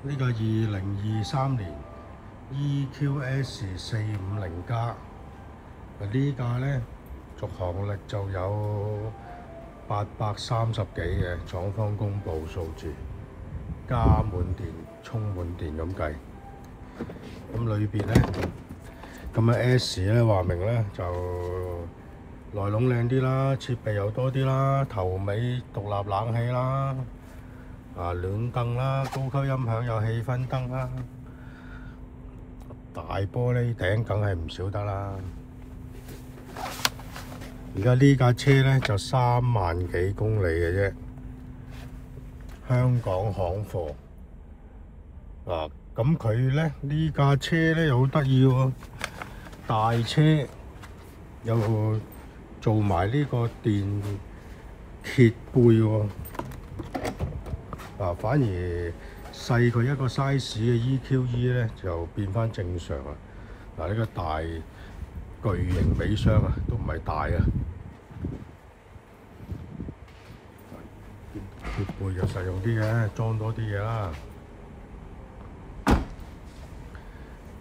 呢個2023年 EQS 450加，呢架呢續航力就有830幾嘅，廠方公佈數字，加滿電、充滿電咁計。咁裏邊呢，咁S 呢話明呢就內籠靚啲啦，設備又多啲啦，頭尾獨立冷氣啦。暖燈啦，高級音響有氣氛燈啦，大玻璃頂梗係唔少得啦。而家呢架車呢就3萬幾公里嘅啫，香港行貨。咁佢呢架車呢又好得意喎，大車又做埋呢個電揭背喎。反而細佢一個 size 嘅 EQE 咧就變翻正常啊！呢個大巨型尾箱啊，都唔係大啊，貼背就實用啲嘅，裝多啲嘢啦。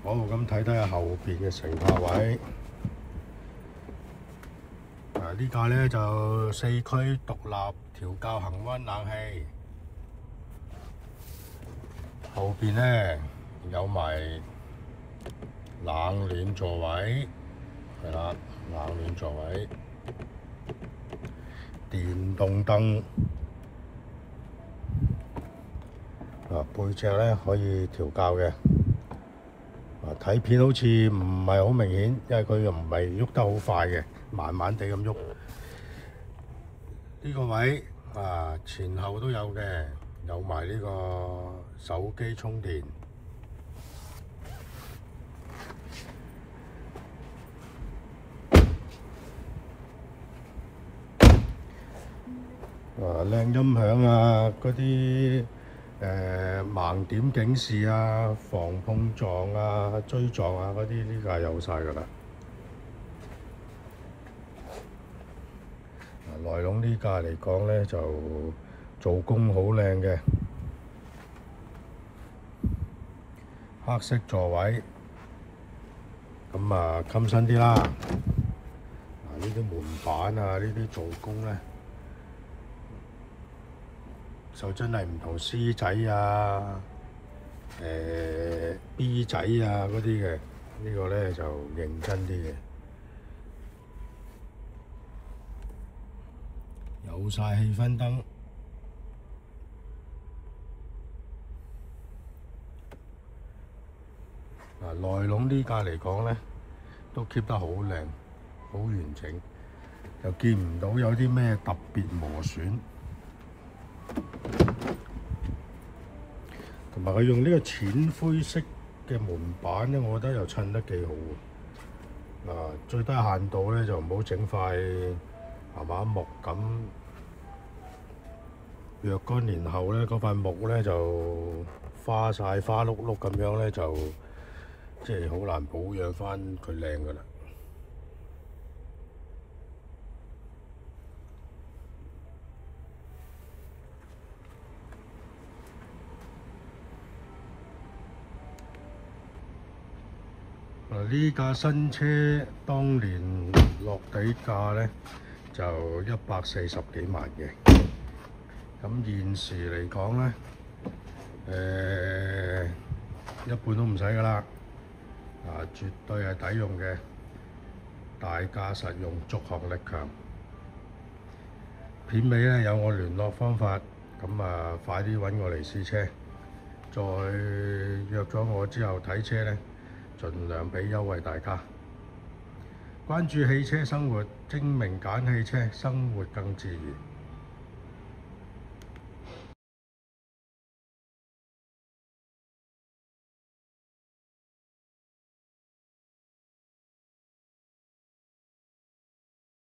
好，咁睇睇下後邊嘅乘客位。呢架咧就4區獨立調校恆溫冷氣。後邊呢有埋冷暖座位，係啦，冷暖座位，電動燈，背脊呢可以調校嘅。睇片好似唔係好明顯，因為佢又唔係喐得好快嘅，慢慢地咁喐。呢個位前後都有嘅。有埋呢個手機充電，靚音響啊，嗰啲盲點警示啊、防碰撞啊、追撞啊嗰啲，呢架有晒㗎啦。內籠呢架嚟講呢，就做工好靚嘅，黑色座位，咁襟身啲啦。呢啲門板啊，呢啲做工呢，就真係唔同 C 仔啊、B 仔啊嗰啲嘅，呢個呢就認真啲嘅，有晒氣氛燈。內籠呢架嚟講呢，都 keep 得好靚，好完整，又見唔到有啲咩特別磨損。同埋佢用呢個淺灰色嘅門板呢，我覺得又襯得幾好。最低限度呢，就唔好整塊木咁。若干年後呢，嗰塊木呢就花晒花碌碌咁樣呢，就即係好難保養翻佢靚㗎啦。呢架新車當年落地價呢，就140幾萬嘅，咁現時嚟講呢，一半都唔使㗎啦。絕對係抵用嘅，大價實用，續航力強。片尾呢有我聯絡方法，咁快啲揾我嚟試車，再約咗我之後睇車呢，盡量俾優惠大家。關注汽車生活，精明揀汽車，生活更自然。